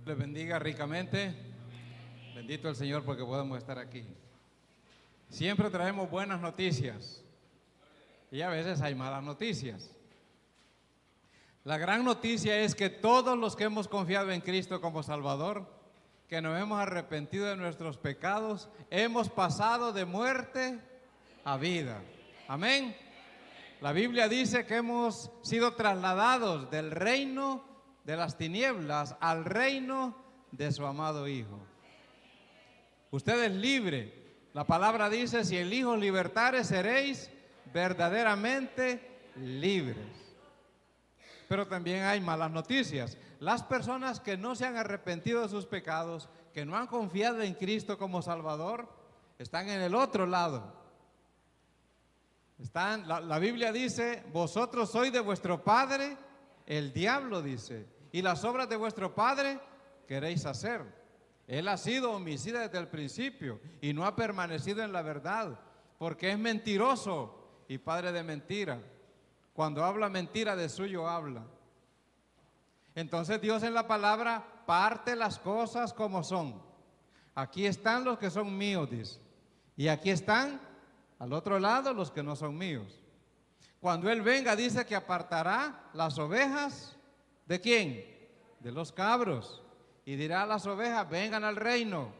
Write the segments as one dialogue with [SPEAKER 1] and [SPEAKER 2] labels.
[SPEAKER 1] Les bendiga ricamente. Bendito el Señor porque podemos estar aquí. Siempre traemos buenas noticias y a veces hay malas noticias. La gran noticia es que todos los que hemos confiado en Cristo como Salvador, que nos hemos arrepentido de nuestros pecados, hemos pasado de muerte a vida. Amén. La Biblia dice que hemos sido trasladados del reino de las tinieblas al reino de su amado Hijo. Usted es libre. La palabra dice, si el Hijo os libertare, seréis verdaderamente libres. Pero también hay malas noticias. Las personas que no se han arrepentido de sus pecados, que no han confiado en Cristo como Salvador, están en el otro lado. La Biblia dice, vosotros sois de vuestro padre, el diablo dice, y las obras de vuestro padre queréis hacer. Él ha sido homicida desde el principio y no ha permanecido en la verdad, porque es mentiroso y padre de mentira. Cuando habla mentira, de suyo habla. Entonces Dios en la palabra parte las cosas como son. Aquí están los que son míos, dice, y aquí están al otro lado los que no son míos. Cuando Él venga, dice que apartará las ovejas, ¿de quién? De los cabros. Y dirá a las ovejas, vengan al reino.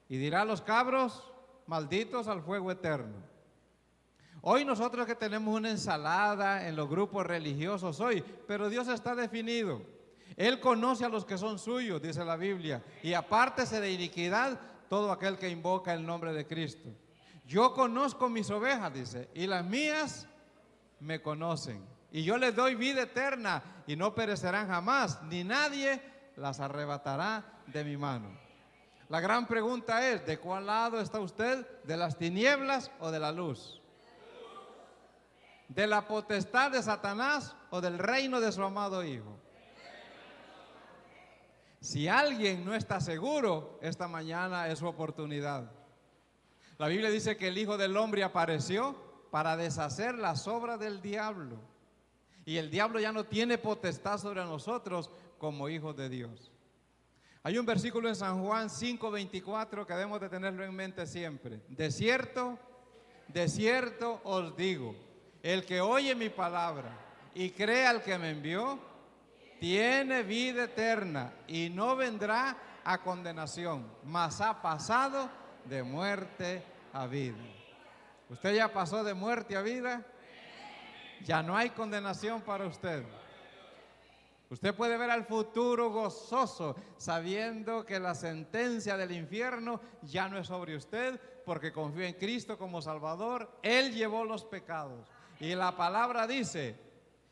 [SPEAKER 1] Y dirá a los cabros, malditos al fuego eterno. Hoy nosotros que tenemos una ensalada en los grupos religiosos hoy, pero Dios está definido. Él conoce a los que son suyos, dice la Biblia. Y apártese de iniquidad todo aquel que invoca el nombre de Cristo. Yo conozco mis ovejas, dice, y las mías me conocen. Y yo les doy vida eterna y no perecerán jamás, ni nadie las arrebatará de mi mano. La gran pregunta es, ¿de cuál lado está usted? ¿De las tinieblas o de la luz? ¿De la potestad de Satanás o del reino de su amado Hijo? Si alguien no está seguro, esta mañana es su oportunidad. La Biblia dice que el Hijo del Hombre apareció para deshacer las obras del diablo. Y el diablo ya no tiene potestad sobre nosotros como hijos de Dios. Hay un versículo en San Juan 5:24 que debemos de tenerlo en mente siempre. De cierto os digo, el que oye mi palabra y cree al que me envió, tiene vida eterna y no vendrá a condenación, mas ha pasado de muerte a vida. ¿Usted ya pasó de muerte a vida? Ya no hay condenación para usted. Usted puede ver al futuro gozoso, sabiendo que la sentencia del infierno ya no es sobre usted, porque confía en Cristo como Salvador. Él llevó los pecados. Y la palabra dice,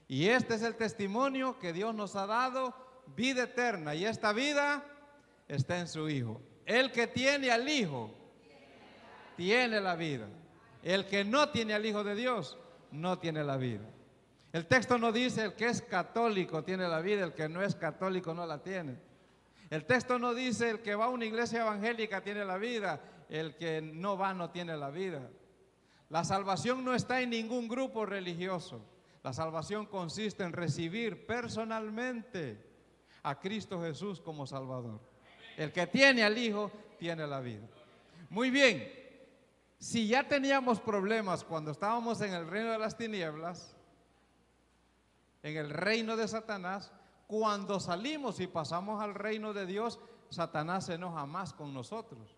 [SPEAKER 1] y este es el testimonio que Dios nos ha dado, vida eterna, y esta vida está en su Hijo. El que tiene al Hijo, tiene la vida. El que no tiene al Hijo de Dios, no tiene la vida. El texto no dice el que es católico tiene la vida, el que no es católico no la tiene. El texto no dice el que va a una iglesia evangélica tiene la vida, el que no va no tiene la vida. La salvación no está en ningún grupo religioso. La salvación consiste en recibir personalmente a Cristo Jesús como Salvador. El que tiene al Hijo tiene la vida. Muy bien, si ya teníamos problemas cuando estábamos en el reino de las tinieblas, en el reino de Satanás, cuando salimos y pasamos al reino de Dios, Satanás se enoja más con nosotros.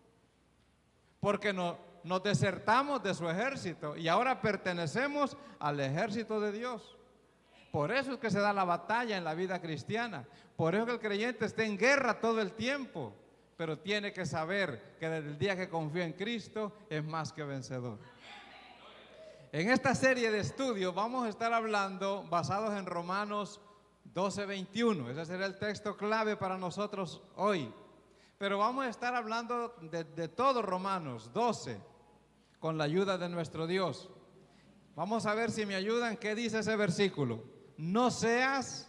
[SPEAKER 1] Porque nos desertamos de su ejército y ahora pertenecemos al ejército de Dios. Por eso es que se da la batalla en la vida cristiana. Por eso es que el creyente está en guerra todo el tiempo. Pero tiene que saber que desde el día que confía en Cristo es más que vencedor. En esta serie de estudios vamos a estar hablando basados en Romanos 12:21. Ese será el texto clave para nosotros hoy. Pero vamos a estar hablando de todo Romanos 12 con la ayuda de nuestro Dios. Vamos a ver si me ayudan. ¿Qué dice ese versículo? No seas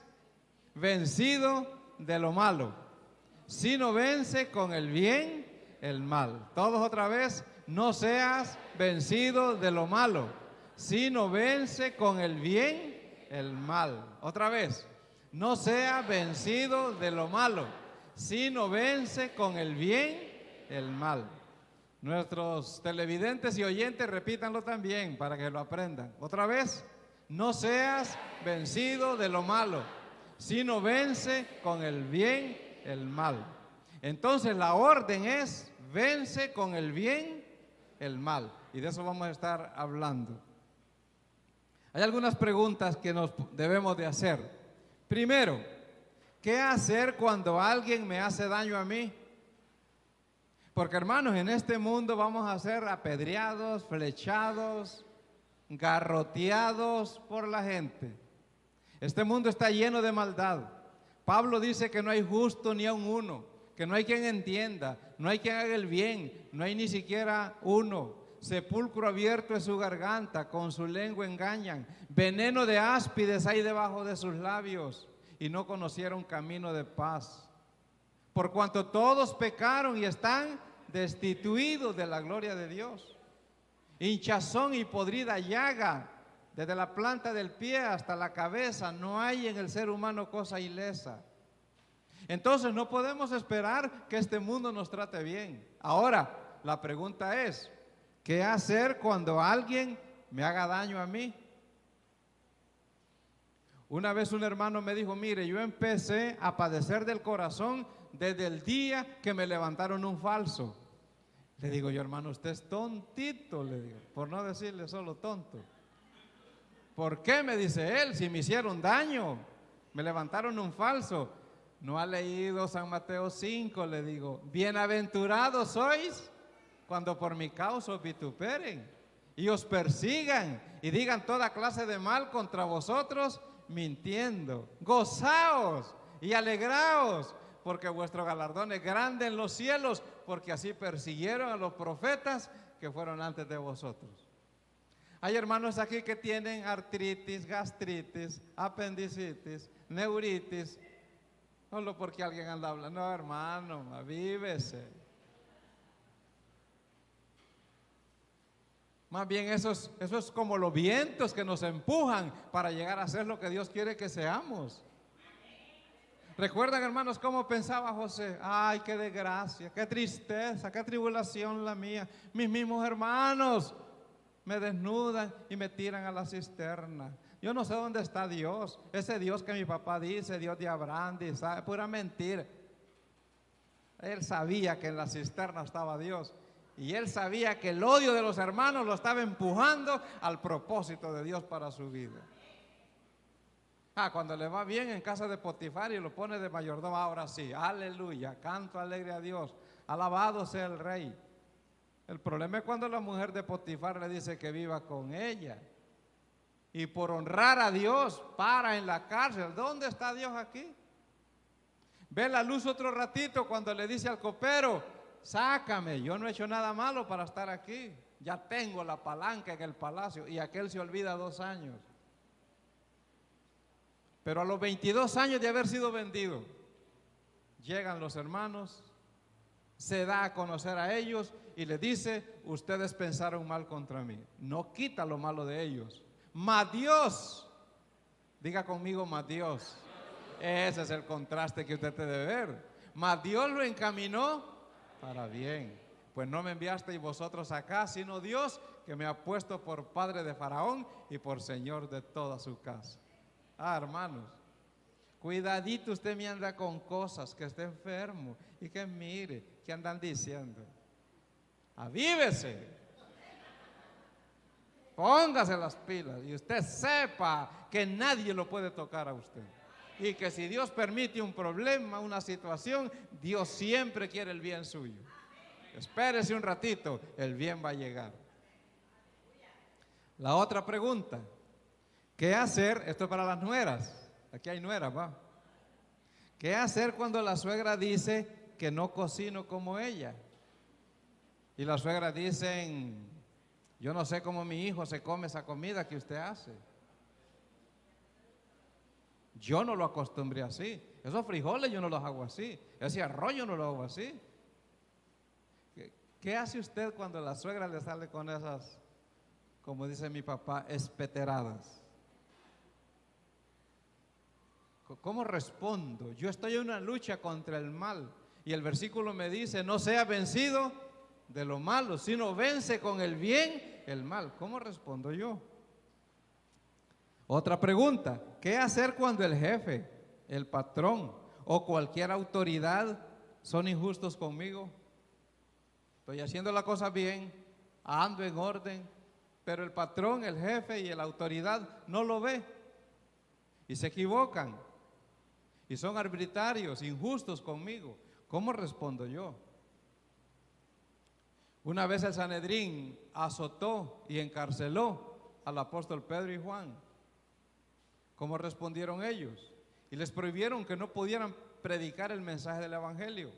[SPEAKER 1] vencido de lo malo, sino vence con el bien el mal. Todos otra vez. No seas vencido de lo malo, sino vence con el bien el mal. Otra vez, no sea vencido de lo malo, sino vence con el bien el mal. Nuestros televidentes y oyentes repítanlo también para que lo aprendan. Otra vez, no seas vencido de lo malo, sino vence con el bien el mal. Entonces la orden es, vence con el bien el mal. Y de eso vamos a estar hablando. Hay algunas preguntas que nos debemos de hacer. Primero, ¿qué hacer cuando alguien me hace daño a mí? Porque hermanos, en este mundo vamos a ser apedreados, flechados, garroteados por la gente. Este mundo está lleno de maldad. Pablo dice que no hay justo ni aun uno, que no hay quien entienda, no hay quien haga el bien, no hay ni siquiera uno. Sepulcro abierto es su garganta, con su lengua engañan. Veneno de áspides hay debajo de sus labios, y no conocieron camino de paz. Por cuanto todos pecaron y están destituidos de la gloria de Dios. Hinchazón y podrida llaga, desde la planta del pie hasta la cabeza, no hay en el ser humano cosa ilesa. Entonces no podemos esperar que este mundo nos trate bien. Ahora, la pregunta es, ¿qué hacer cuando alguien me haga daño a mí? Una vez un hermano me dijo, mire, yo empecé a padecer del corazón desde el día que me levantaron un falso. Le digo yo, hermano, usted es tontito, le digo, por no decirle solo tonto. ¿Por qué? Me dice él, si me hicieron daño, me levantaron un falso. ¿No ha leído San Mateo 5? Le digo, bienaventurados sois cuando por mi causa os vituperen y os persigan y digan toda clase de mal contra vosotros, mintiendo. Gozaos y alegraos, porque vuestro galardón es grande en los cielos, porque así persiguieron a los profetas que fueron antes de vosotros. Hay hermanos aquí que tienen artritis, gastritis, apendicitis, neuritis, solo porque alguien anda hablando. No, hermano, avívese. Más bien eso es como los vientos que nos empujan para llegar a ser lo que Dios quiere que seamos. ¿Recuerdan, hermanos, cómo pensaba José? Ay, qué desgracia, qué tristeza, qué tribulación la mía. Mis mismos hermanos me desnudan y me tiran a la cisterna. Yo no sé dónde está Dios. Ese Dios que mi papá dice, Dios de Abraham, dice, pura mentira. Él sabía que en la cisterna estaba Dios. Y él sabía que el odio de los hermanos lo estaba empujando al propósito de Dios para su vida. Cuando le va bien en casa de Potifar y lo pone de mayordomo, ahora sí, aleluya, canto alegre a Dios, alabado sea el rey. El problema es cuando la mujer de Potifar le dice que viva con ella. Y por honrar a Dios, para en la cárcel. ¿Dónde está Dios aquí? Ve la luz otro ratito cuando le dice al copero, sácame, yo no he hecho nada malo para estar aquí. Ya tengo la palanca en el palacio. Y aquel se olvida 2 años. Pero a los 22 años de haber sido vendido, llegan los hermanos, se da a conocer a ellos y le dice, ustedes pensaron mal contra mí. No quita lo malo de ellos. Mas Dios, diga conmigo, mas Dios. Ese es el contraste que usted debe ver. Mas Dios lo encaminó para bien. Pues no me enviasteis vosotros acá, sino Dios, que me ha puesto por padre de Faraón y por señor de toda su casa. Hermanos, cuidadito, usted me anda con cosas, que esté enfermo y que mire, que andan diciendo. Avívese, póngase las pilas y usted sepa que nadie lo puede tocar a usted. Y que si Dios permite un problema, una situación, Dios siempre quiere el bien suyo. Espérese un ratito, el bien va a llegar. La otra pregunta, ¿qué hacer? Esto es para las nueras. Aquí hay nueras, ¿va? ¿Qué hacer cuando la suegra dice que no cocino como ella? Y las suegras dicen, yo no sé cómo mi hijo se come esa comida que usted hace. Yo no lo acostumbré así. Esos frijoles yo no los hago así. Ese arroz yo no lo hago así. ¿Qué hace usted cuando la suegra le sale con esas, como dice mi papá, espeteradas? ¿Cómo respondo? Yo estoy en una lucha contra el mal. Y el versículo me dice, no sea vencido de lo malo, sino vence con el bien el mal. ¿Cómo respondo yo? Otra pregunta, ¿qué hacer cuando el jefe, el patrón o cualquier autoridad son injustos conmigo? Estoy haciendo la cosa bien, ando en orden, pero el patrón, el jefe y la autoridad no lo ve y se equivocan y son arbitrarios, injustos conmigo. ¿Cómo respondo yo? Una vez el Sanedrín azotó y encarceló al apóstol Pedro y Juan. ¿Cómo respondieron ellos? Y les prohibieron que no pudieran predicar el mensaje del evangelio.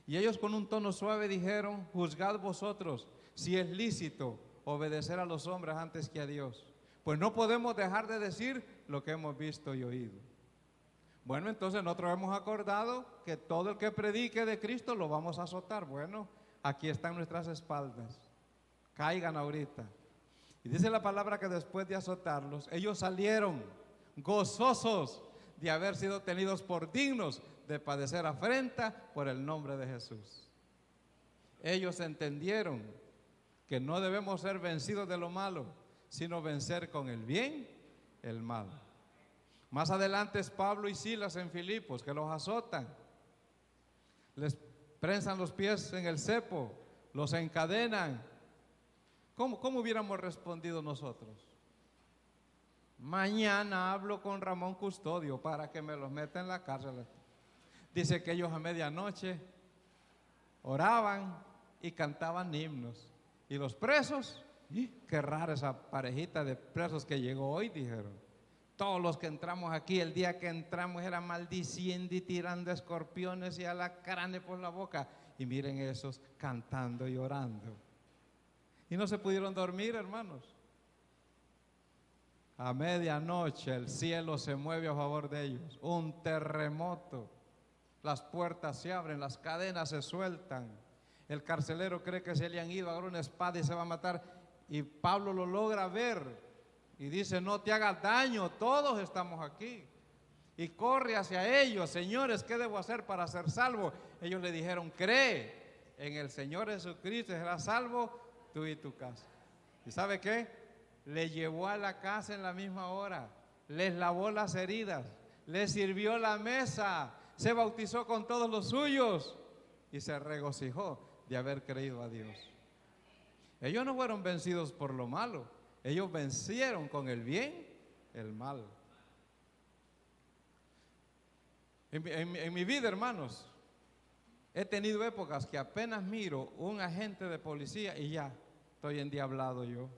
[SPEAKER 1] Y ellos con un tono suave dijeron, juzgad vosotros si es lícito obedecer a los hombres antes que a Dios. Pues no podemos dejar de decir lo que hemos visto y oído. Bueno, entonces nosotros hemos acordado que todo el que predique de Cristo lo vamos a azotar. Bueno, aquí están nuestras espaldas. Caigan ahorita. Y dice la palabra que después de azotarlos, ellos salieron gozosos de haber sido tenidos por dignos de padecer afrenta por el nombre de Jesús. Ellos entendieron que no debemos ser vencidos de lo malo, sino vencer con el bien el mal. Más adelante es Pablo y Silas en Filipos, que los azotan, les prensan los pies en el cepo, los encadenan. ¿Cómo hubiéramos respondido nosotros? Mañana hablo con Ramón Custodio para que me los meta en la cárcel. Dice que ellos a medianoche oraban y cantaban himnos. Y los presos, qué rara esa parejita de presos que llegó hoy, dijeron. Todos los que entramos aquí, el día que entramos era maldiciendo y tirando escorpiones y alacranes por la boca. Y miren esos cantando y orando. Y no se pudieron dormir, hermanos. A medianoche el cielo se mueve a favor de ellos. Un terremoto. Las puertas se abren, las cadenas se sueltan. El carcelero cree que se le han ido, agarra una espada y se va a matar. Y Pablo lo logra ver. Y dice, no te hagas daño, todos estamos aquí. Y corre hacia ellos, señores, ¿qué debo hacer para ser salvo? Ellos le dijeron, cree en el Señor Jesucristo, serás salvo tú y tu casa. ¿Y sabe qué? Le llevó a la casa en la misma hora, les lavó las heridas, les sirvió la mesa, se bautizó con todos los suyos y se regocijó de haber creído a Dios. Ellos no fueron vencidos por lo malo, ellos vencieron con el bien el mal. En mi vida, hermanos, he tenido épocas que apenas miro un agente de policía y ya estoy endiablado yo.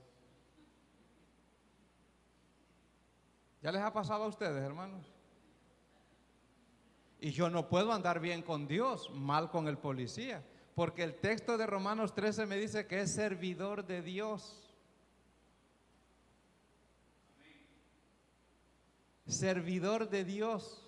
[SPEAKER 1] ¿Ya les ha pasado a ustedes, hermanos? Y yo no puedo andar bien con Dios, mal con el policía, porque el texto de Romanos 13 me dice que es servidor de Dios. Servidor de Dios.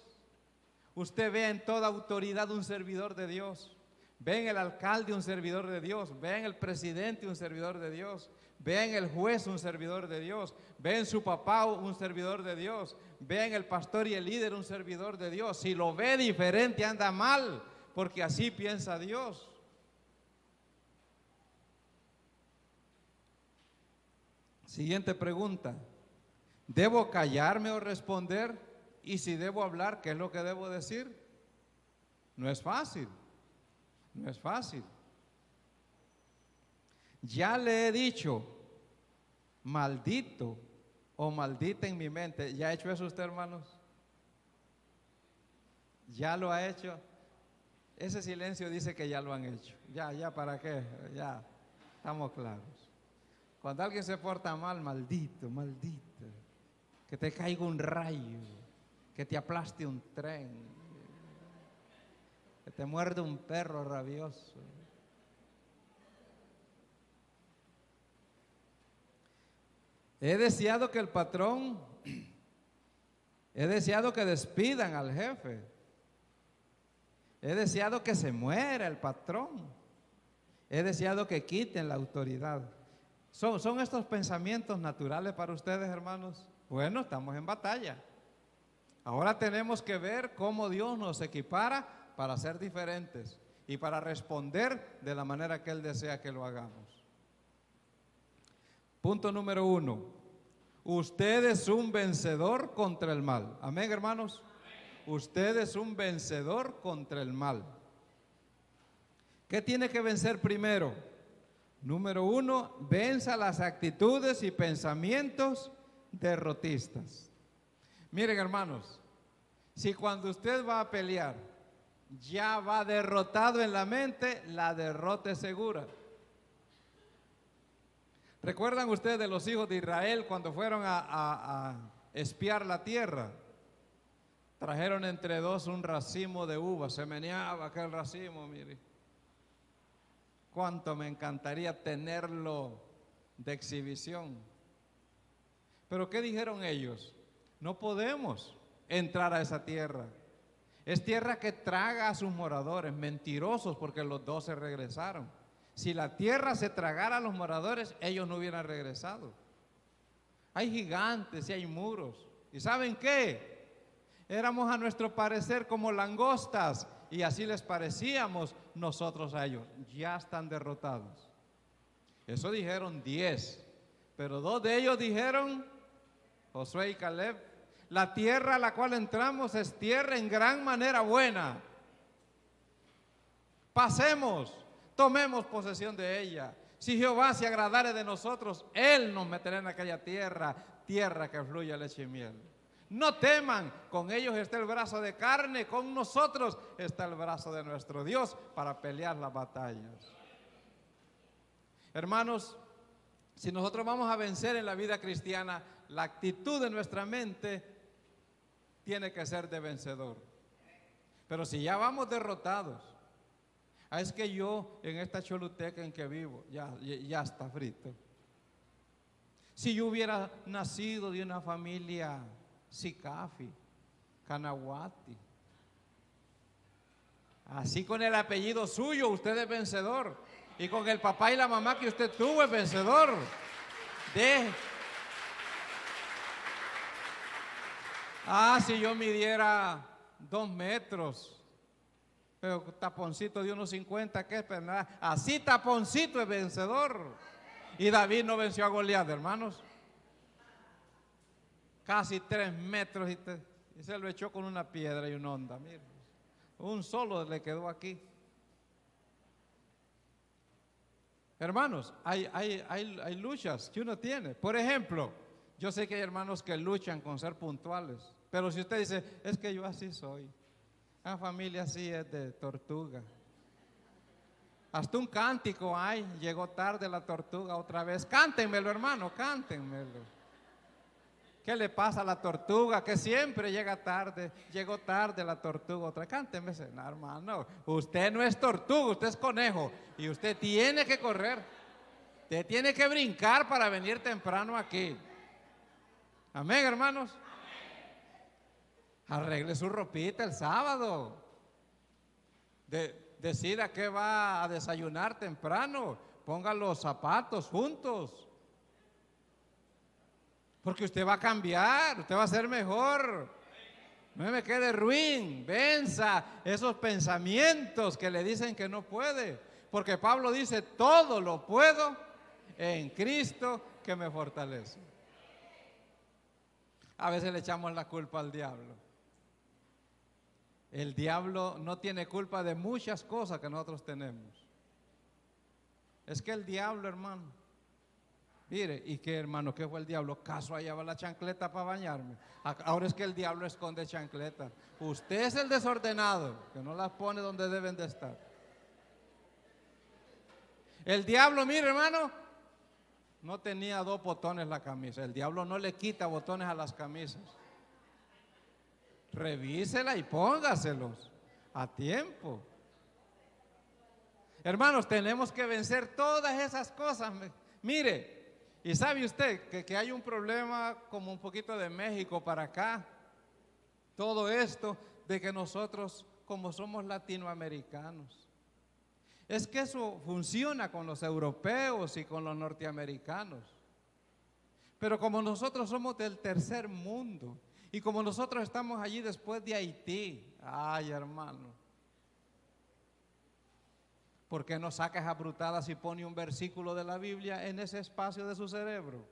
[SPEAKER 1] Usted ve en toda autoridad un servidor de Dios. Ve en el alcalde un servidor de Dios. Ve en el presidente un servidor de Dios. Ve en el juez un servidor de Dios. Ve en su papá un servidor de Dios. Ve en el pastor y el líder un servidor de Dios. Si lo ve diferente anda mal, porque así piensa Dios. Siguiente pregunta. ¿Debo callarme o responder? Y si debo hablar, ¿qué es lo que debo decir? No es fácil. No es fácil. Ya le he dicho maldito o maldita en mi mente. ¿Ya ha hecho eso usted, hermanos? ¿Ya lo ha hecho? Ese silencio dice que ya lo han hecho. Ya, ¿para qué? Ya, estamos claros. Cuando alguien se porta mal, maldito, maldito. Que te caiga un rayo, que te aplaste un tren, que te muerde un perro rabioso. He deseado que el patrón, he deseado que despidan al jefe, he deseado que se muera el patrón, he deseado que quiten la autoridad. ¿Son estos pensamientos naturales para ustedes, hermanos? Bueno, estamos en batalla. Ahora tenemos que ver cómo Dios nos equipara para ser diferentes y para responder de la manera que Él desea que lo hagamos. Punto número 1. Usted es un vencedor contra el mal. Amén, hermanos. Usted es un vencedor contra el mal. ¿Qué tiene que vencer primero? Número 1, venza las actitudes y pensamientos derrotistas. Miren, hermanos, si cuando usted va a pelear ya va derrotado en la mente, la derrota es segura. ¿Recuerdan ustedes de los hijos de Israel cuando fueron a espiar la tierra? Trajeron entre dos un racimo de uvas, se meneaba aquel racimo, mire. Cuánto me encantaría tenerlo de exhibición. Pero ¿qué dijeron ellos? No podemos entrar a esa tierra. Es tierra que traga a sus moradores, mentirosos, porque los 12 regresaron. Si la tierra se tragara a los moradores, ellos no hubieran regresado. Hay gigantes y hay muros. ¿Y saben qué? Éramos a nuestro parecer como langostas y así les parecíamos nosotros a ellos. Ya están derrotados. Eso dijeron 10, pero 2 de ellos dijeron, Josué y Caleb, la tierra a la cual entramos es tierra en gran manera buena. Pasemos, tomemos posesión de ella. Si Jehová se agradare de nosotros, Él nos meterá en aquella tierra, tierra que fluye leche y miel. No teman, con ellos está el brazo de carne, con nosotros está el brazo de nuestro Dios para pelear las batallas. Hermanos, si nosotros vamos a vencer en la vida cristiana, la actitud de nuestra mente tiene que ser de vencedor. Pero si ya vamos derrotados, es que yo en esta choluteca en que vivo, ya está frito. Si yo hubiera nacido de una familia Sicafi, Canahuati, así con el apellido suyo, usted es vencedor. Y con el papá y la mamá que usted tuvo es vencedor. Si yo midiera 2 metros, pero taponcito de 1.50, ¿qué es? Pero nada, así taponcito es vencedor. Y David no venció a Goliat, hermanos. Casi 3 metros y se lo echó con una piedra y una onda. Mire, un solo le quedó aquí. Hermanos, hay luchas que uno tiene. Por ejemplo, yo sé que hay hermanos que luchan con ser puntuales, pero si usted dice, es que yo así soy, la familia así es de tortuga. Hasta un cántico hay, llegó tarde la tortuga otra vez. Cántenmelo, hermano, cántenmelo. ¿Qué le pasa a la tortuga? Que siempre llega tarde. Llegó tarde la tortuga otra vez. Cánteme, no, hermano. Usted no es tortuga, usted es conejo. Y usted tiene que correr. Usted tiene que brincar para venir temprano aquí. Amén, hermanos. Arregle su ropita el sábado. Decida que va a desayunar temprano. Ponga los zapatos juntos. Porque usted va a cambiar, usted va a ser mejor. No me quede ruin, venza esos pensamientos que le dicen que no puede. Porque Pablo dice, todo lo puedo en Cristo que me fortalece. A veces le echamos la culpa al diablo. El diablo no tiene culpa de muchas cosas que nosotros tenemos. Es que el diablo, hermano, mire, ¿y qué, hermano? ¿Qué fue el diablo? ¿Caso allá va la chancleta para bañarme? Ahora es que el diablo esconde chancletas. Usted es el desordenado, que no las pone donde deben de estar. El diablo, mire, hermano, no tenía 2 botones la camisa. El diablo no le quita botones a las camisas. Revísela y póngaselos a tiempo. Hermanos, tenemos que vencer todas esas cosas. Mire, y sabe usted que hay un problema como un poquito de México para acá. Todo esto de que nosotros, como somos latinoamericanos, es que eso funciona con los europeos y con los norteamericanos. Pero como nosotros somos del tercer mundo Y como nosotros estamos allí después de Haití, ay hermano, ¿por qué no saca esas brutadas y pone un versículo de la Biblia en ese espacio de su cerebro?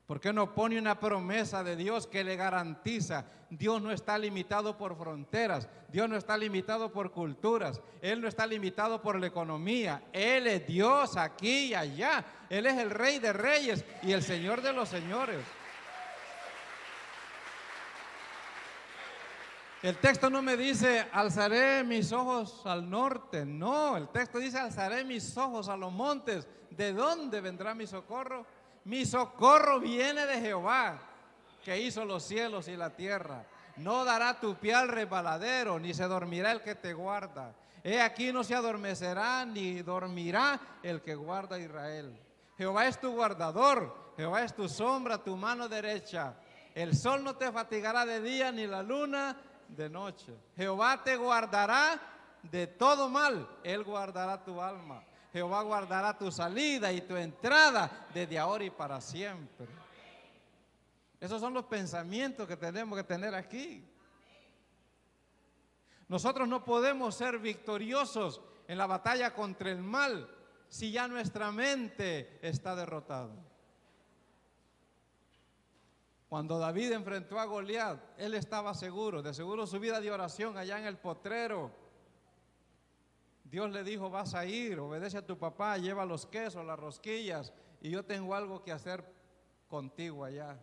[SPEAKER 1] ¿Por qué no pone una promesa de Dios que le garantiza? Dios no está limitado por fronteras, Dios no está limitado por culturas, Él no está limitado por la economía, Él es Dios aquí y allá, Él es el Rey de Reyes y el Señor de los Señores. El texto no me dice, alzaré mis ojos al norte, no, el texto dice, alzaré mis ojos a los montes. ¿De dónde vendrá mi socorro? Mi socorro viene de Jehová, que hizo los cielos y la tierra. No dará tu pie al resbaladero, ni se dormirá el que te guarda. He aquí no se adormecerá, ni dormirá el que guarda a Israel. Jehová es tu guardador, Jehová es tu sombra, tu mano derecha. El sol no te fatigará de día, ni la luna de noche. Jehová te guardará de todo mal, Él guardará tu alma. Jehová guardará tu salida y tu entrada desde ahora y para siempre. Esos son los pensamientos que tenemos que tener aquí. Nosotros no podemos ser victoriosos en la batalla contra el mal si ya nuestra mente está derrotada. Cuando David enfrentó a Goliat, él estaba seguro, de seguro su vida de oración allá en el potrero. Dios le dijo, vas a ir, obedece a tu papá, lleva los quesos, las rosquillas, y yo tengo algo que hacer contigo allá.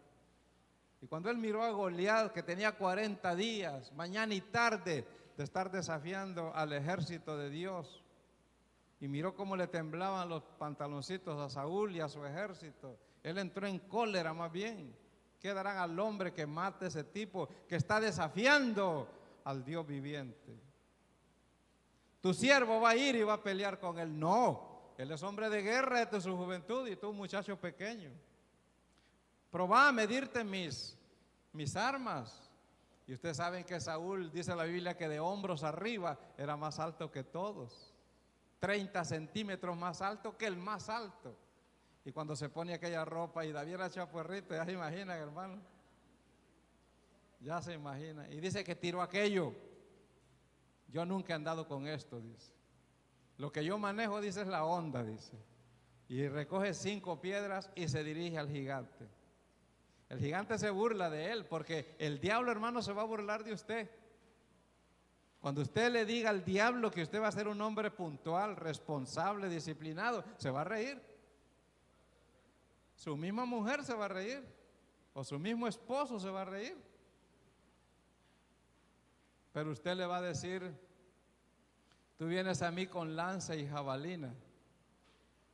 [SPEAKER 1] Y cuando él miró a Goliat, que tenía 40 días, mañana y tarde, de estar desafiando al ejército de Dios, y miró cómo le temblaban los pantaloncitos a Saúl y a su ejército, él entró en cólera más bien. ¿Qué darán al hombre que mate a ese tipo que está desafiando al Dios viviente? Tu siervo va a ir y va a pelear con él. No, él es hombre de guerra desde su juventud y tú muchacho pequeño. Probá a medirte mis armas. Y ustedes saben que Saúl, dice la Biblia, que de hombros arriba era más alto que todos. 30 centímetros más alto que el más alto. Y cuando se pone aquella ropa y David era chapuerrito, ya se imaginan, hermano. Ya se imagina. Y dice que tiró aquello. Yo nunca he andado con esto, dice. Lo que yo manejo, dice, es la onda, dice. Y recoge 5 piedras y se dirige al gigante. El gigante se burla de él porque el diablo, hermano, se va a burlar de usted. Cuando usted le diga al diablo que usted va a ser un hombre puntual, responsable, disciplinado, se va a reír. Su misma mujer se va a reír. O su mismo esposo se va a reír. Pero usted le va a decir, tú vienes a mí con lanza y jabalina.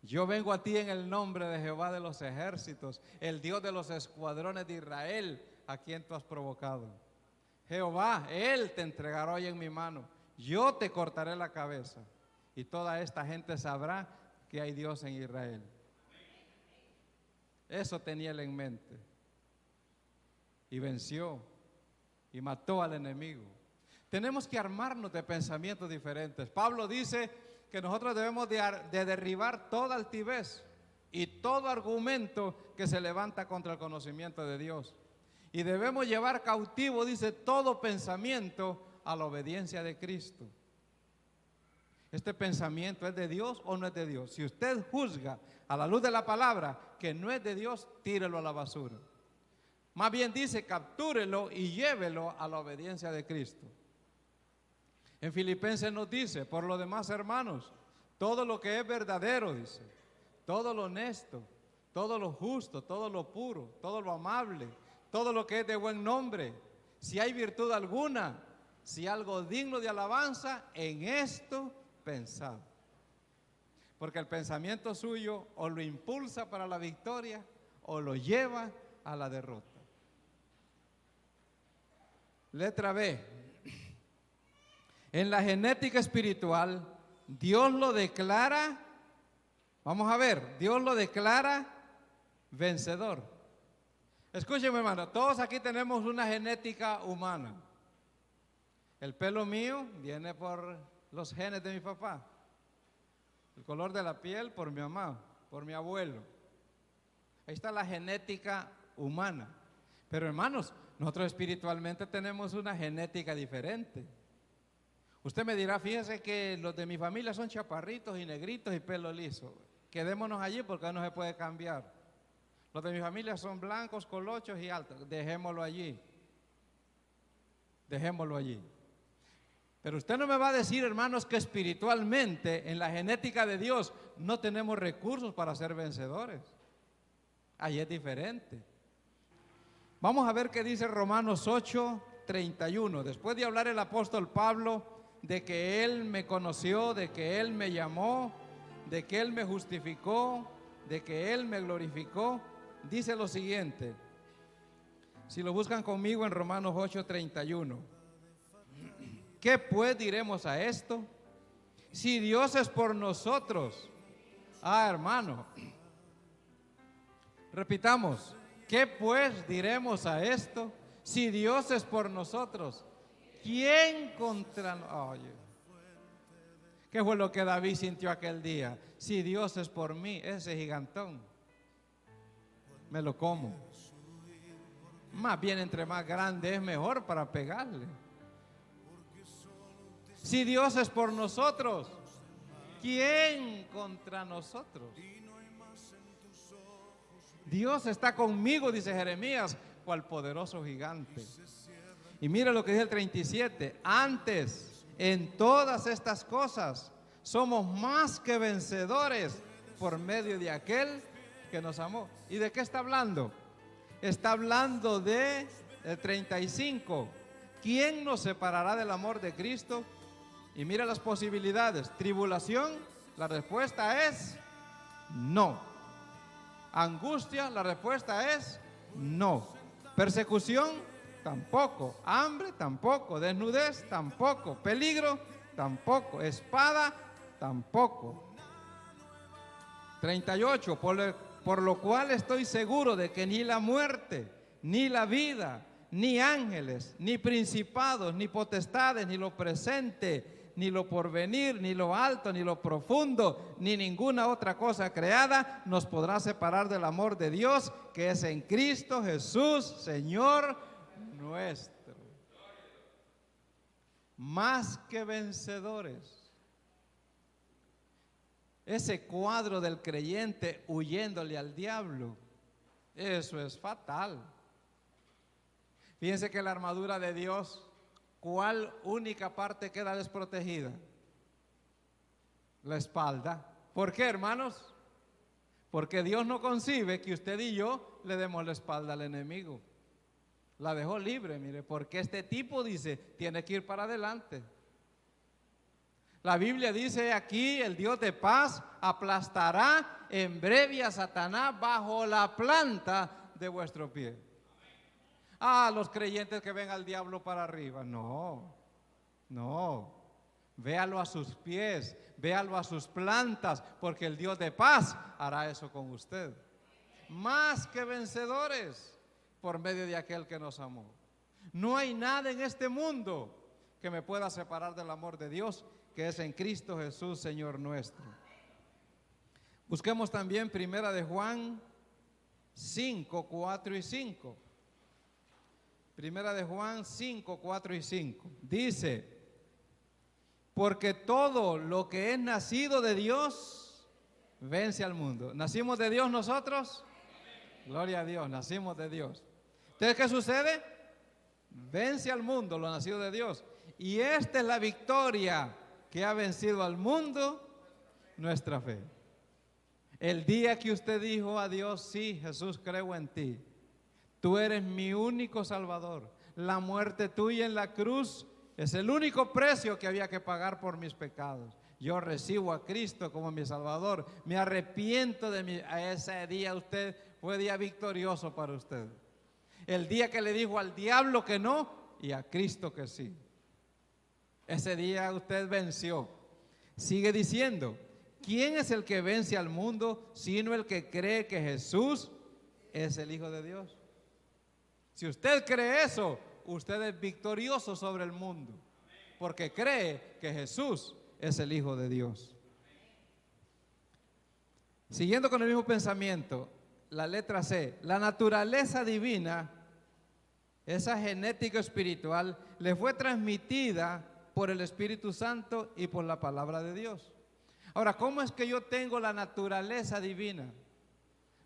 [SPEAKER 1] Yo vengo a ti en el nombre de Jehová de los ejércitos, el Dios de los escuadrones de Israel, a quien tú has provocado. Jehová, Él te entregará hoy en mi mano. Yo te cortaré la cabeza. Y toda esta gente sabrá que hay Dios en Israel. Eso tenía él en mente. Y venció y mató al enemigo. Tenemos que armarnos de pensamientos diferentes. Pablo dice que nosotros debemos de derribar toda altivez y todo argumento que se levanta contra el conocimiento de Dios. Y debemos llevar cautivo, dice, todo pensamiento a la obediencia de Cristo. ¿Este pensamiento es de Dios o no es de Dios? Si usted juzga a la luz de la palabra que no es de Dios, tírelo a la basura. Más bien dice, captúrelo y llévelo a la obediencia de Cristo. En Filipenses nos dice, por lo demás, hermanos, todo lo que es verdadero, dice, todo lo honesto, todo lo justo, todo lo puro, todo lo amable, todo lo que es de buen nombre, si hay virtud alguna, si algo digno de alabanza, en esto pensad. Porque el pensamiento suyo o lo impulsa para la victoria o lo lleva a la derrota. Letra B. En la genética espiritual, Dios lo declara, vamos a ver, Dios lo declara vencedor. Escúcheme, hermano, todos aquí tenemos una genética humana. El pelo mío viene por los genes de mi papá. El color de la piel por mi mamá, por mi abuelo. Ahí está la genética humana. Pero hermanos, nosotros espiritualmente tenemos una genética diferente. Usted me dirá, fíjese que los de mi familia son chaparritos y negritos y pelo liso. Quedémonos allí porque no se puede cambiar. Los de mi familia son blancos, colochos y altos. Dejémoslo allí. Dejémoslo allí. Pero usted no me va a decir, hermanos, que espiritualmente, en la genética de Dios, no tenemos recursos para ser vencedores. Ahí es diferente. Vamos a ver qué dice Romanos 8:31. Después de hablar el apóstol Pablo de que Él me conoció, de que Él me llamó, de que Él me justificó, de que Él me glorificó, dice lo siguiente. Si lo buscan conmigo en Romanos 8:31. ¿Qué pues diremos a esto? Si Dios es por nosotros. Hermano. Repitamos. ¿Qué pues diremos a esto? Si Dios es por nosotros, ¿quién contra nosotros? Oye, ¿qué fue lo que David sintió aquel día? Si Dios es por mí, ese gigantón, me lo como. Más bien, entre más grande es mejor para pegarle. Si Dios es por nosotros, ¿quién contra nosotros? Dios está conmigo, dice Jeremías, cual poderoso gigante. Y mira lo que dice el 37. Antes, en todas estas cosas, somos más que vencedores por medio de aquel que nos amó. ¿Y de qué está hablando? Está hablando de el 35. ¿Quién nos separará del amor de Cristo? Y mira las posibilidades. Tribulación, la respuesta es no. Angustia, la respuesta es no. Persecución, tampoco. Hambre, tampoco. Desnudez, tampoco. Peligro, tampoco. Espada, tampoco. 38. Por lo cual estoy seguro de que ni la muerte, ni la vida, ni ángeles, ni principados, ni potestades, ni lo presente, ni lo porvenir, ni lo alto, ni lo profundo, ni ninguna otra cosa creada nos podrá separar del amor de Dios que es en Cristo Jesús, Señor nuestro. Más que vencedores. Ese cuadro del creyente huyéndole al diablo, eso es fatal. Fíjense que la armadura de Dios, ¿cuál única parte queda desprotegida? La espalda. ¿Por qué, hermanos? Porque Dios no concibe que usted y yo le demos la espalda al enemigo. La dejó libre, mire, porque este tipo dice, tiene que ir para adelante. La Biblia dice aquí, el Dios de paz aplastará en breve a Satanás bajo la planta de vuestro pie. Los creyentes que ven al diablo para arriba, no, véalo a sus pies, véalo a sus plantas, porque el Dios de paz hará eso con usted. Más que vencedores por medio de aquel que nos amó. No hay nada en este mundo que me pueda separar del amor de Dios, que es en Cristo Jesús, Señor nuestro. Busquemos también Primera de Juan 5, 4 y 5. Primera de Juan 5, 4 y 5. Dice, porque todo lo que es nacido de Dios vence al mundo. ¿Nacimos de Dios nosotros? Gloria a Dios, nacimos de Dios. Entonces, ¿qué sucede? Vence al mundo lo nacido de Dios. Y esta es la victoria que ha vencido al mundo, nuestra fe. El día que usted dijo a Dios, sí, Jesús, creo en ti. Tú eres mi único Salvador. La muerte tuya en la cruz es el único precio que había que pagar por mis pecados. Yo recibo a Cristo como mi Salvador. Me arrepiento de mí. A ese día usted fue día victorioso para usted. El día que le dijo al diablo que no y a Cristo que sí. Ese día usted venció. Sigue diciendo, ¿quién es el que vence al mundo sino el que cree que Jesús es el Hijo de Dios? Si usted cree eso, usted es victorioso sobre el mundo, porque cree que Jesús es el Hijo de Dios. Siguiendo con el mismo pensamiento, la letra C, la naturaleza divina, esa genética espiritual, le fue transmitida por el Espíritu Santo y por la palabra de Dios. Ahora, ¿cómo es que yo tengo la naturaleza divina?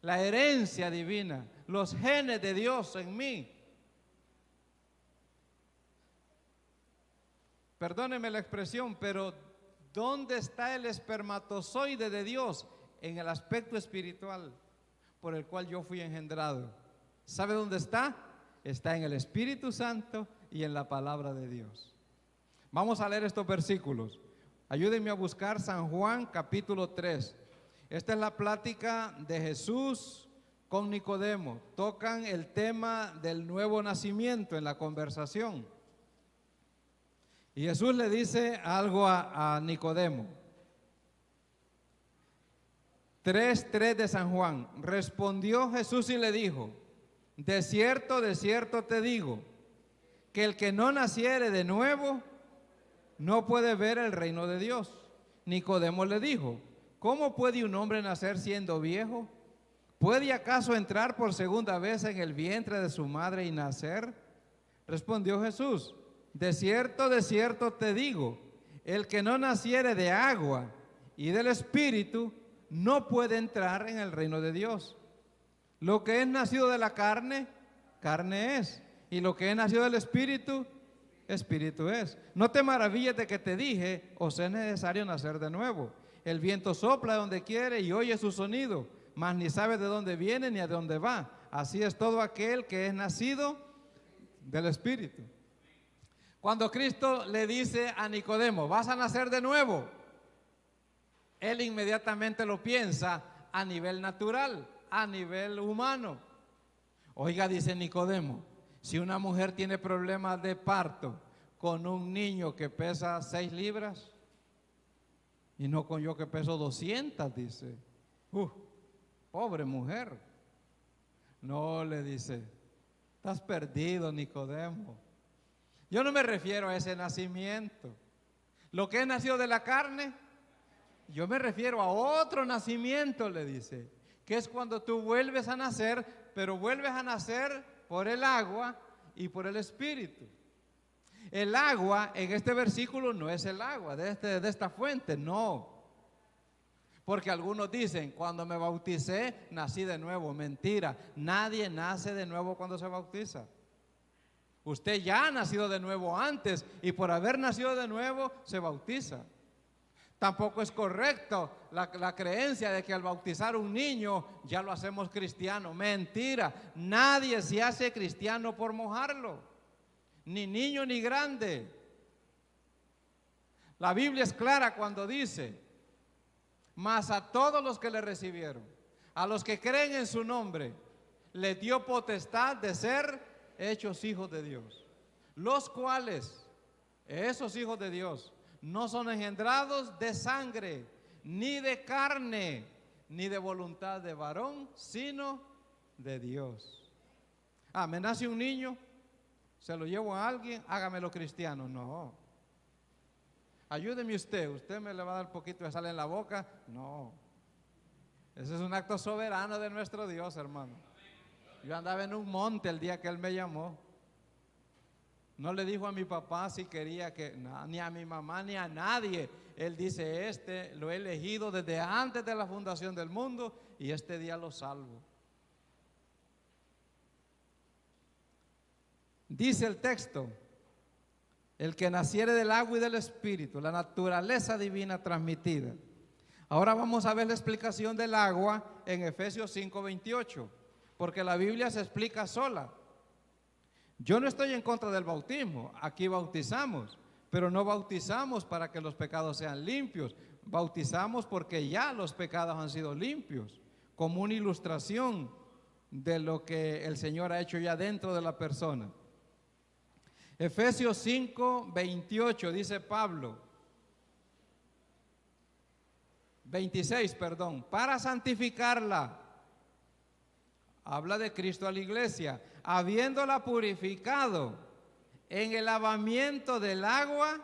[SPEAKER 1] La herencia divina, los genes de Dios en mí. Perdónenme la expresión, pero ¿dónde está el espermatozoide de Dios? En el aspecto espiritual por el cual yo fui engendrado. ¿Sabe dónde está? Está en el Espíritu Santo y en la palabra de Dios. Vamos a leer estos versículos. Ayúdenme a buscar San Juan capítulo 3. Esta es la plática de Jesús con Nicodemo. Tocan el tema del nuevo nacimiento en la conversación. Y Jesús le dice algo a Nicodemo. 3:3 de San Juan. Respondió Jesús y le dijo: de cierto te digo, que el que no naciere de nuevo no puede ver el reino de Dios. Nicodemo le dijo: ¿cómo puede un hombre nacer siendo viejo? ¿Puede acaso entrar por segunda vez en el vientre de su madre y nacer? Respondió Jesús: de cierto te digo, el que no naciere de agua y del Espíritu no puede entrar en el reino de Dios. Lo que es nacido de la carne, carne es, y lo que es nacido del Espíritu, Espíritu es. No te maravilles de que te dije, os es necesario nacer de nuevo. El viento sopla donde quiere y oye su sonido, mas ni sabe de dónde viene ni a dónde va. Así es todo aquel que es nacido del Espíritu. Cuando Cristo le dice a Nicodemo: vas a nacer de nuevo, él inmediatamente lo piensa a nivel natural, a nivel humano. Oiga, dice Nicodemo, si una mujer tiene problemas de parto con un niño que pesa 6 libras y no con yo que peso 200, dice, pobre mujer. No, le dice, estás perdido, Nicodemo. Yo no me refiero a ese nacimiento. Lo que es nacido de la carne, yo me refiero a otro nacimiento, le dice, que es cuando tú vuelves a nacer, pero vuelves a nacer por el agua y por el Espíritu. El agua en este versículo no es el agua de esta fuente, no. Porque algunos dicen, cuando me bauticé, nací de nuevo. Mentira, nadie nace de nuevo cuando se bautiza. Usted ya ha nacido de nuevo antes y por haber nacido de nuevo se bautiza. Tampoco es correcto la creencia de que al bautizar un niño ya lo hacemos cristiano. Mentira, nadie se hace cristiano por mojarlo, ni niño ni grande. La Biblia es clara cuando dice: mas a todos los que le recibieron, a los que creen en su nombre, les dio potestad de ser hechos hijos de Dios, los cuales, esos hijos de Dios, no son engendrados de sangre, ni de carne, ni de voluntad de varón, sino de Dios. Me nace un niño, se lo llevo a alguien, hágamelo cristiano. No. Ayúdeme usted me le va a dar un poquito de sal en la boca. No. Ese es un acto soberano de nuestro Dios, hermano. Yo andaba en un monte el día que Él me llamó. No le dijo a mi papá si quería que, ni a mi mamá, ni a nadie. Él dice, lo he elegido desde antes de la fundación del mundo y este día lo salvo. Dice el texto, el que naciere del agua y del Espíritu, la naturaleza divina transmitida. Ahora vamos a ver la explicación del agua en Efesios 5:28, porque la Biblia se explica sola. Yo no estoy en contra del bautismo, aquí bautizamos, pero no bautizamos para que los pecados sean limpios, bautizamos porque ya los pecados han sido limpios, como una ilustración de lo que el Señor ha hecho ya dentro de la persona. Efesios 5:28 dice Pablo, 26, perdón, para santificarla. Habla de Cristo a la iglesia, habiéndola purificado en el lavamiento del agua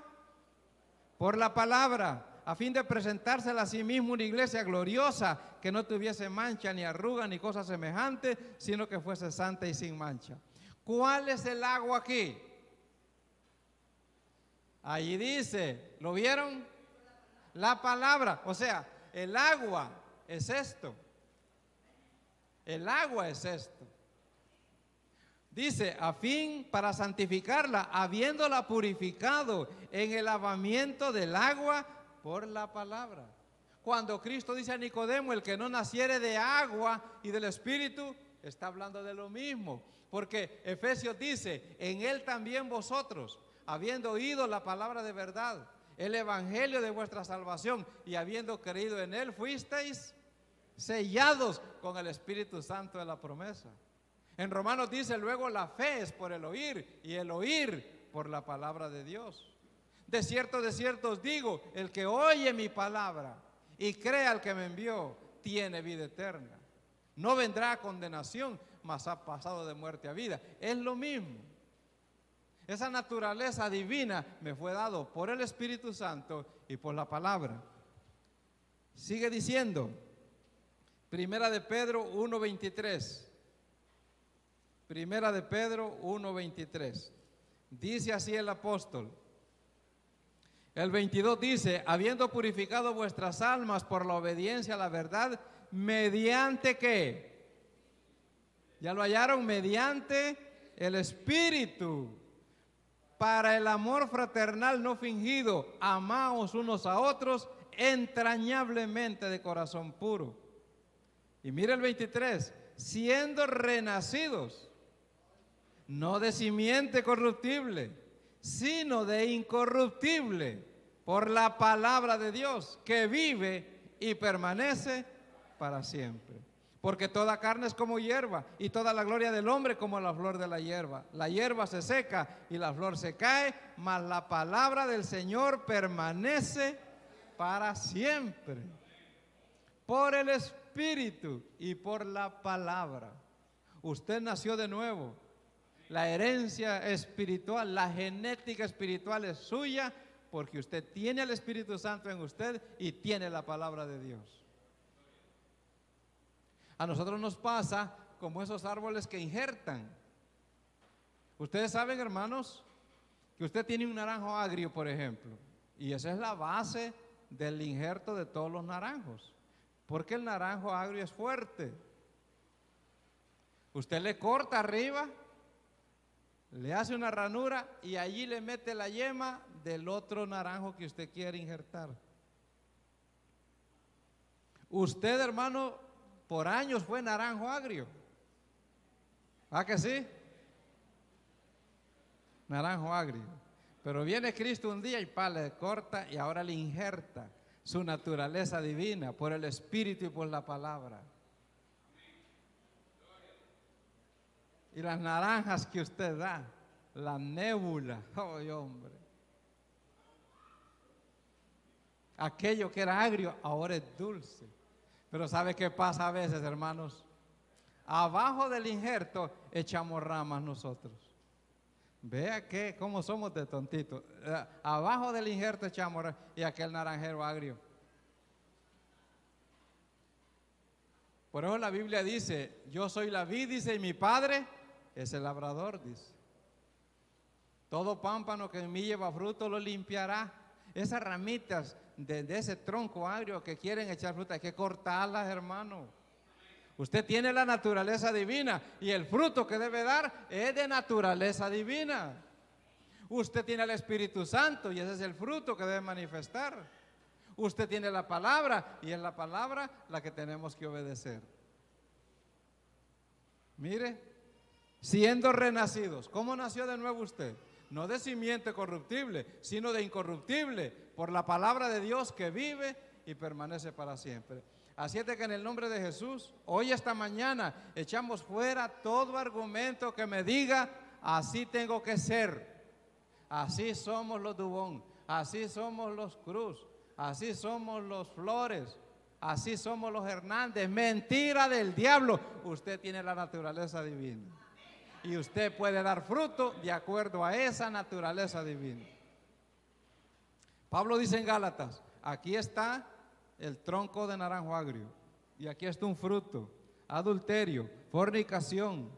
[SPEAKER 1] por la palabra, a fin de presentársela a sí mismo una iglesia gloriosa, que no tuviese mancha, ni arruga, ni cosa semejante, sino que fuese santa y sin mancha. ¿Cuál es el agua aquí? Allí dice, ¿lo vieron? La palabra, o sea, el agua es esto. El agua es esto. Dice, a fin para santificarla, habiéndola purificado en el lavamiento del agua por la palabra. Cuando Cristo dice a Nicodemo, el que no naciere de agua y del Espíritu, está hablando de lo mismo. Porque Efesios dice, en él también vosotros, habiendo oído la palabra de verdad, el evangelio de vuestra salvación, y habiendo creído en él, fuisteis sellados con el Espíritu Santo de la promesa. En Romanos dice luego, la fe es por el oír, y el oír por la palabra de Dios. De cierto os digo, el que oye mi palabra y cree al que me envió, tiene vida eterna. No vendrá a condenación, mas ha pasado de muerte a vida. Es lo mismo. Esa naturaleza divina me fue dado por el Espíritu Santo y por la palabra. Sigue diciendo, Primera de Pedro 1:23. Primera de Pedro 1:23. Dice así el apóstol. El 22 dice, habiendo purificado vuestras almas por la obediencia a la verdad, mediante ¿qué? ¿Ya lo hallaron? Mediante el Espíritu, para el amor fraternal no fingido, amaos unos a otros entrañablemente de corazón puro. Y mira el 23, siendo renacidos, no de simiente corruptible, sino de incorruptible, por la palabra de Dios, que vive y permanece para siempre. Porque toda carne es como hierba, y toda la gloria del hombre como la flor de la hierba. La hierba se seca y la flor se cae, mas la palabra del Señor permanece para siempre. Por el Espíritu y por la palabra. Usted nació de nuevo. La herencia espiritual, la genética espiritual es suya, porque usted tiene el Espíritu Santo en usted y tiene la palabra de Dios. A nosotros nos pasa como esos árboles que injertan. Ustedes saben, hermanos, que usted tiene un naranjo agrio, por ejemplo, y esa es la base del injerto de todos los naranjos, porque el naranjo agrio es fuerte. Usted le corta arriba, le hace una ranura y allí le mete la yema del otro naranjo que usted quiere injertar. Usted, hermano, por años fue naranjo agrio. ¿Ah que sí? Naranjo agrio. Pero viene Cristo un día y le corta y ahora le injerta su naturaleza divina por el Espíritu y por la palabra. Y las naranjas que usted da, la nébula, oh hombre. Aquello que era agrio, ahora es dulce. Pero ¿sabe qué pasa a veces, hermanos? Abajo del injerto echamos ramas nosotros. Vea que cómo somos de tontitos. Abajo del injerto echamos ramas y aquel naranjero agrio. Por eso la Biblia dice, yo soy la vid, dice, y mi padre es el labrador, dice. Todo pámpano que en mí lleva fruto lo limpiará. Esas ramitas de ese tronco agrio que quieren echar fruta, hay que cortarlas, hermano. Usted tiene la naturaleza divina y el fruto que debe dar es de naturaleza divina. Usted tiene el Espíritu Santo y ese es el fruto que debe manifestar. Usted tiene la palabra y es la palabra la que tenemos que obedecer. Mire, siendo renacidos, ¿cómo nació de nuevo usted? No de simiente corruptible, sino de incorruptible, por la palabra de Dios que vive y permanece para siempre. Así es de que en el nombre de Jesús, hoy esta mañana, echamos fuera todo argumento que me diga, así tengo que ser, así somos los Dubón, así somos los Cruz, así somos los Flores, así somos los Hernández. Mentira del diablo. Usted tiene la naturaleza divina. Y usted puede dar fruto de acuerdo a esa naturaleza divina. Pablo dice en Gálatas, aquí está el tronco de naranjo agrio y aquí está un fruto: adulterio, fornicación,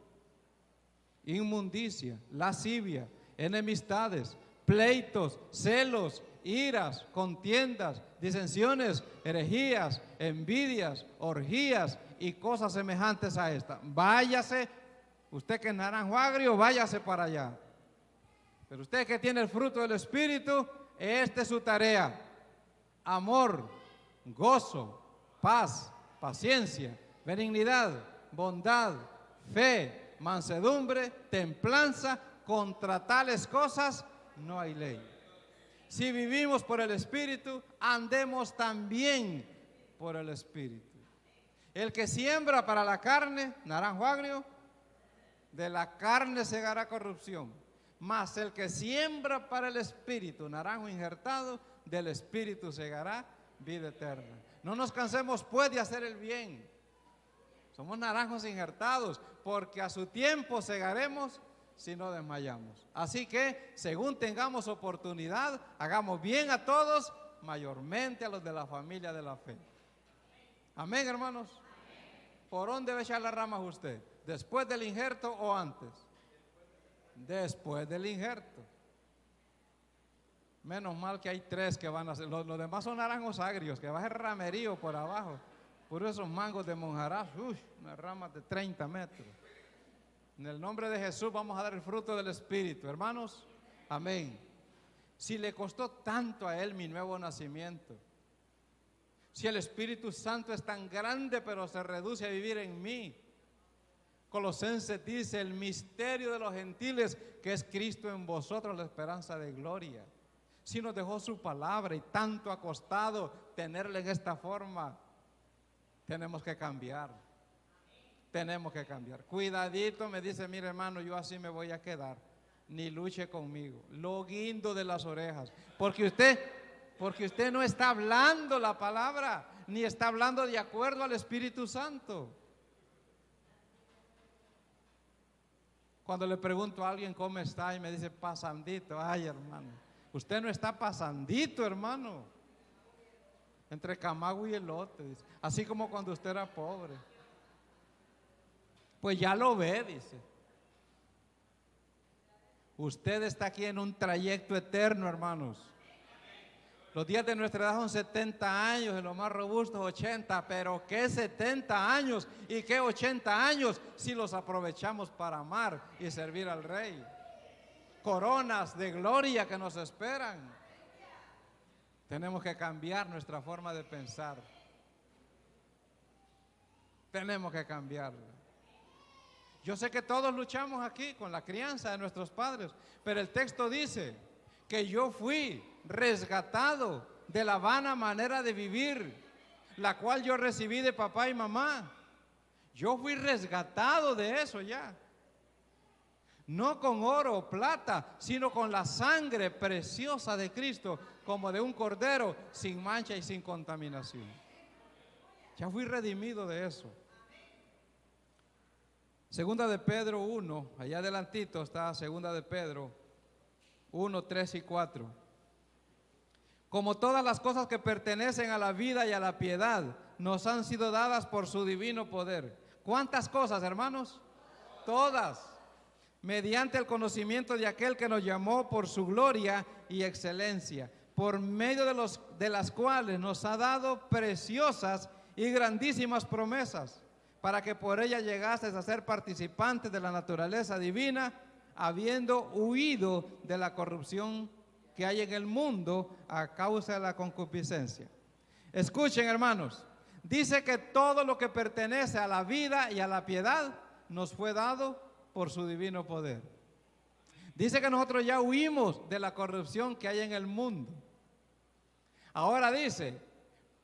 [SPEAKER 1] inmundicia, lascivia, enemistades, pleitos, celos, iras, contiendas, disensiones, herejías, envidias, orgías y cosas semejantes a esta. Váyase, usted que es naranjo agrio, váyase para allá. Pero usted que tiene el fruto del Espíritu, esta es su tarea: amor, gozo, paz, paciencia, benignidad, bondad, fe, mansedumbre, templanza. Contra tales cosas no hay ley. Si vivimos por el Espíritu, andemos también por el Espíritu. El que siembra para la carne, naranjo agrio, de la carne segará corrupción. Mas el que siembra para el Espíritu, naranjo injertado, del Espíritu segará vida eterna. No nos cansemos pues de hacer el bien. Somos naranjos injertados, porque a su tiempo segaremos si no desmayamos. Así que, según tengamos oportunidad, hagamos bien a todos, mayormente a los de la familia de la fe. Amén, hermanos. ¿Por dónde debe echar las ramas usted? ¿Después del injerto o antes? Después del injerto. Menos mal que hay 3 que van a hacer. Los demás son naranjos agrios, que va a ser ramerío por abajo. Por esos mangos de monjaraz, unas ramas de 30 metros. En el nombre de Jesús vamos a dar el fruto del Espíritu, hermanos. Amén. Si le costó tanto a Él mi nuevo nacimiento, si el Espíritu Santo es tan grande pero se reduce a vivir en mí. Colosenses dice: el misterio de los gentiles, que es Cristo en vosotros, la esperanza de gloria. Si nos dejó su palabra y tanto ha costado tenerla en esta forma, tenemos que cambiar. Tenemos que cambiar. Cuidadito, me dice: mire, hermano, yo así me voy a quedar. Ni luche conmigo. Lo guindo de las orejas. Porque usted no está hablando la palabra, ni está hablando de acuerdo al Espíritu Santo. Cuando le pregunto a alguien cómo está y me dice pasandito, ay, hermano, usted no está pasandito, hermano. Entre camago y elote, dice. Así como cuando usted era pobre. Pues ya lo ve, dice. Usted está aquí en un trayecto eterno, hermanos. Los días de nuestra edad son 70 años, en los más robustos 80, pero ¿qué 70 años y qué 80 años si los aprovechamos para amar y servir al Rey? Coronas de gloria que nos esperan. Tenemos que cambiar nuestra forma de pensar. Tenemos que cambiarla. Yo sé que todos luchamos aquí con la crianza de nuestros padres, pero el texto dice que yo fui resgatado de la vana manera de vivir, la cual yo recibí de papá y mamá. Yo fui resgatado de eso ya. No con oro o plata, sino con la sangre preciosa de Cristo, como de un cordero, sin mancha y sin contaminación. Ya fui redimido de eso. Segunda de Pedro 1, allá adelantito está Segunda de Pedro 1, 3 y 4. Como todas las cosas que pertenecen a la vida y a la piedad, nos han sido dadas por su divino poder. ¿Cuántas cosas, hermanos? Todas. Mediante el conocimiento de aquel que nos llamó por su gloria y excelencia, por medio de las cuales nos ha dado preciosas y grandísimas promesas, para que por ella llegases a ser participantes de la naturaleza divina, habiendo huido de la corrupción que hay en el mundo a causa de la concupiscencia. Escuchen, hermanos, dice que todo lo que pertenece a la vida y a la piedad nos fue dado por su divino poder. Dice que nosotros ya huimos de la corrupción que hay en el mundo. Ahora dice,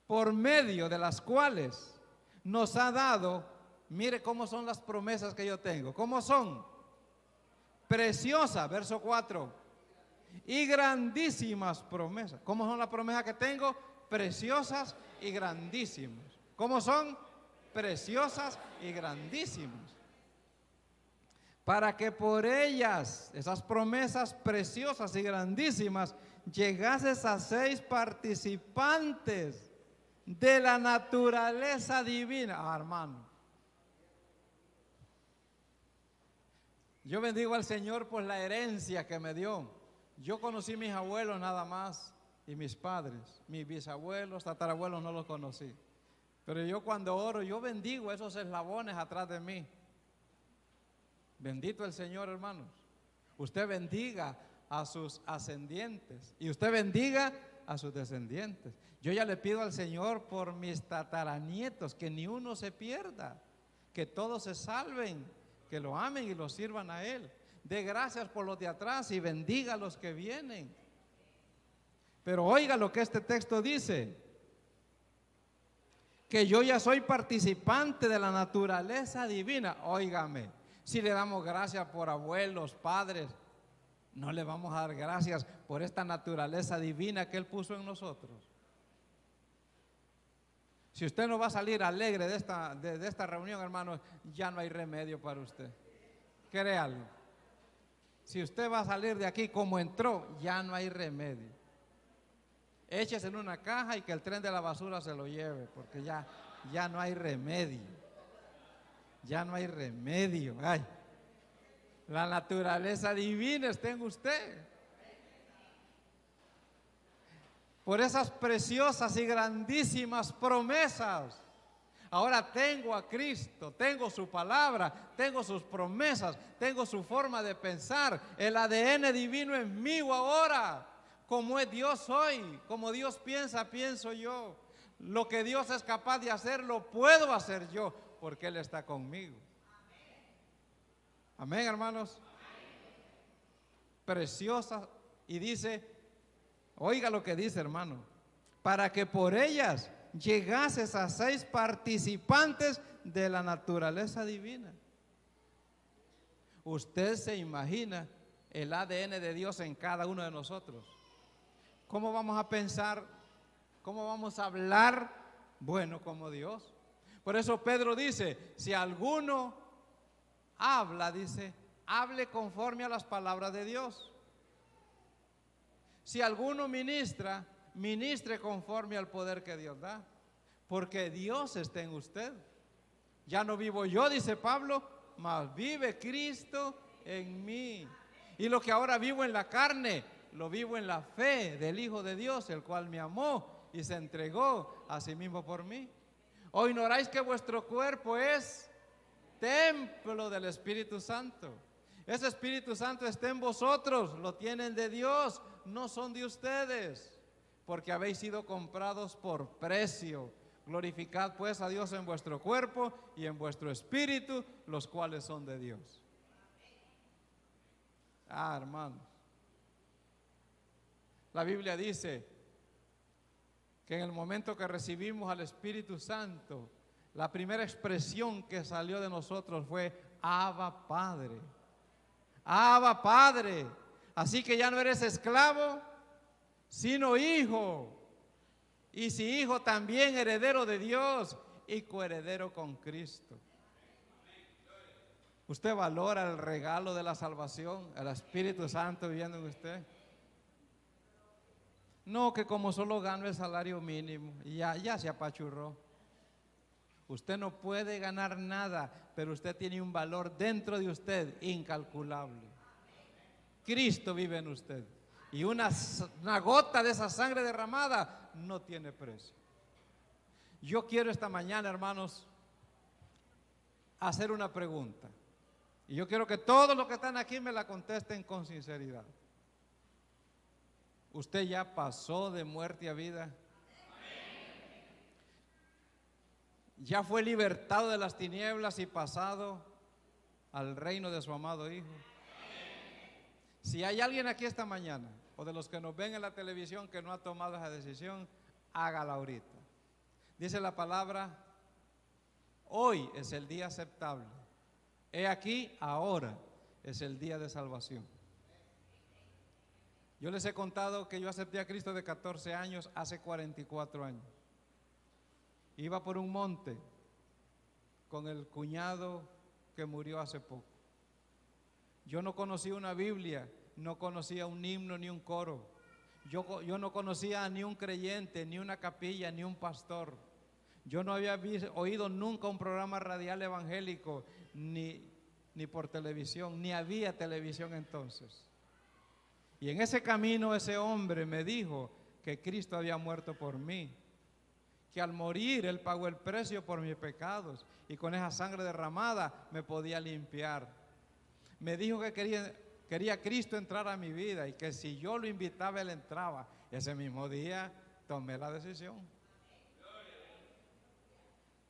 [SPEAKER 1] por medio de las cuales nos ha dado, mire cómo son las promesas que yo tengo. ¿Cómo son? Preciosas, verso 4. Y grandísimas promesas. ¿Cómo son las promesas que tengo? Preciosas y grandísimas. ¿Cómo son? Preciosas y grandísimas. para que por ellas, esas promesas preciosas y grandísimas, llegases a ser participantes de la naturaleza divina. Hermano, yo bendigo al Señor por la herencia que me dio. Yo conocí a mis abuelos nada más y mis padres, mis bisabuelos, tatarabuelos no los conocí. Pero yo cuando oro, yo bendigo esos eslabones atrás de mí. Bendito el Señor, hermanos. Usted bendiga a sus ascendientes y usted bendiga a sus descendientes. Yo ya le pido al Señor por mis tataranietos, que ni uno se pierda, que todos se salven, que lo amen y lo sirvan a Él. Dé gracias por los de atrás y bendiga a los que vienen. Pero oiga lo que este texto dice, que yo ya soy participante de la naturaleza divina. Óigame, si le damos gracias por abuelos, padres, no le vamos a dar gracias por esta naturaleza divina que Él puso en nosotros. Si usted no va a salir alegre de esta reunión, hermano, ya no hay remedio para usted. Créalo. Si usted va a salir de aquí como entró, ya no hay remedio. Échese en una caja y que el tren de la basura se lo lleve, porque ya no hay remedio. Ya no hay remedio. Ay, la naturaleza divina está en usted. Por esas preciosas y grandísimas promesas. Ahora tengo a Cristo, tengo su palabra, tengo sus promesas, tengo su forma de pensar. El ADN divino en mí ahora. Como es Dios hoy, como Dios piensa, pienso yo. Lo que Dios es capaz de hacer, lo puedo hacer yo, porque Él está conmigo. Amén, hermanos. Preciosa. Y dice, oiga lo que dice, hermano, para que por ellas llegases a ser participantes de la naturaleza divina. Usted se imagina el ADN de Dios en cada uno de nosotros. ¿Cómo vamos a pensar? ¿Cómo vamos a hablar? Bueno, como Dios. Por eso Pedro dice, si alguno habla, dice, hable conforme a las palabras de Dios. Si alguno ministra, ministre conforme al poder que Dios da, porque Dios está en usted. Ya no vivo yo, dice Pablo, mas vive Cristo en mí. Y lo que ahora vivo en la carne, lo vivo en la fe del Hijo de Dios, el cual me amó y se entregó a sí mismo por mí. ¿O ignoráis que vuestro cuerpo es templo del Espíritu Santo? Ese Espíritu Santo está en vosotros, lo tienen de Dios, no son de ustedes, porque habéis sido comprados por precio. Glorificad pues a Dios en vuestro cuerpo y en vuestro espíritu, los cuales son de Dios. Hermanos, la Biblia dice que en el momento que recibimos al Espíritu Santo, la primera expresión que salió de nosotros fue Abba Padre. Abba Padre. Así que ya no eres esclavo, sino hijo. Y si hijo, también heredero de Dios y coheredero con Cristo. ¿Usted valora el regalo de la salvación, el Espíritu Santo viviendo en usted? No, que como solo gano el salario mínimo y ya se apachurró. Usted no puede ganar nada, pero usted tiene un valor dentro de usted incalculable. Cristo vive en usted y una gota de esa sangre derramada no tiene precio. Yo quiero esta mañana, hermanos, hacer una pregunta y yo quiero que todos los que están aquí me la contesten con sinceridad. ¿Usted ya pasó de muerte a vida? ¿Ya fue libertado de las tinieblas y pasado al reino de su amado Hijo? Si hay alguien aquí esta mañana, o de los que nos ven en la televisión que no ha tomado esa decisión, hágala ahorita. Dice la palabra, hoy es el día aceptable. He aquí, ahora es el día de salvación. Yo les he contado que yo acepté a Cristo de 14 años, hace 44 años. Iba por un monte con el cuñado que murió hace poco. Yo no conocía una Biblia, no conocía un himno ni un coro. Yo no conocía ni un creyente, ni una capilla, ni un pastor. Yo no había oído nunca un programa radial evangélico, ni por televisión, ni había televisión entonces. Y en ese camino ese hombre me dijo que Cristo había muerto por mí, que al morir Él pagó el precio por mis pecados y con esa sangre derramada me podía limpiar. Me dijo que quería Cristo entrar a mi vida y que si yo lo invitaba Él entraba. Ese mismo día tomé la decisión.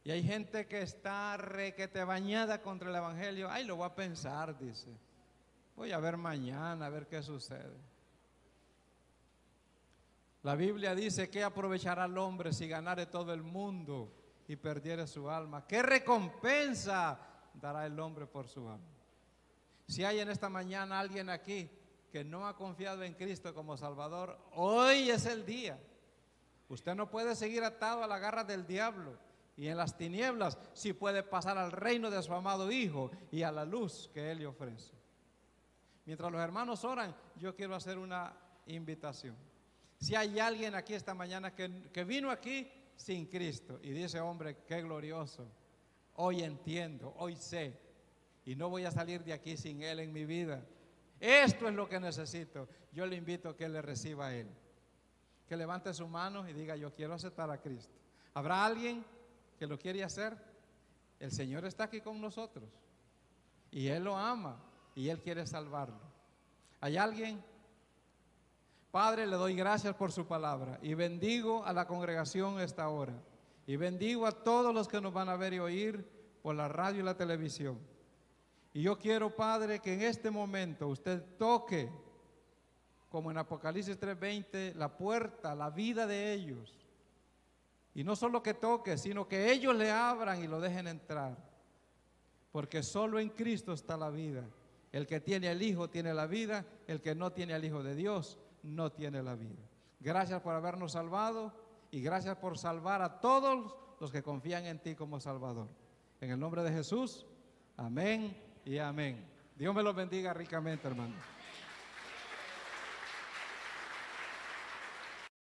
[SPEAKER 1] Y hay gente que está requete bañada contra el evangelio. Ay, lo voy a pensar, dice. Voy a ver mañana, a ver qué sucede. La Biblia dice: ¿qué aprovechará el hombre si ganare todo el mundo y perdiere su alma? ¿Qué recompensa dará el hombre por su alma? Si hay en esta mañana alguien aquí que no ha confiado en Cristo como Salvador, hoy es el día. Usted no puede seguir atado a la garra del diablo y en las tinieblas, si puede pasar al reino de su amado Hijo y a la luz que Él le ofrece. Mientras los hermanos oran, yo quiero hacer una invitación. Si hay alguien aquí esta mañana que vino aquí sin Cristo y dice: hombre, qué glorioso, hoy entiendo, hoy sé, y no voy a salir de aquí sin Él en mi vida. Esto es lo que necesito. Yo le invito a que le reciba a Él. Que levante su mano y diga: yo quiero aceptar a Cristo. ¿Habrá alguien que lo quiere hacer? El Señor está aquí con nosotros y Él lo ama y Él quiere salvarlo. ¿Hay alguien? Padre, le doy gracias por su palabra y bendigo a la congregación esta hora y bendigo a todos los que nos van a ver y oír por la radio y la televisión. Y yo quiero, Padre, que en este momento usted toque, como en Apocalipsis 3:20, la puerta, la vida de ellos. Y no solo que toque, sino que ellos le abran y lo dejen entrar. Porque solo en Cristo está la vida. El que tiene al Hijo tiene la vida, el que no tiene al Hijo de Dios no tiene la vida. Gracias por habernos salvado y gracias por salvar a todos los que confían en ti como Salvador. En el nombre de Jesús, amén y amén. Dios me los bendiga ricamente, hermano.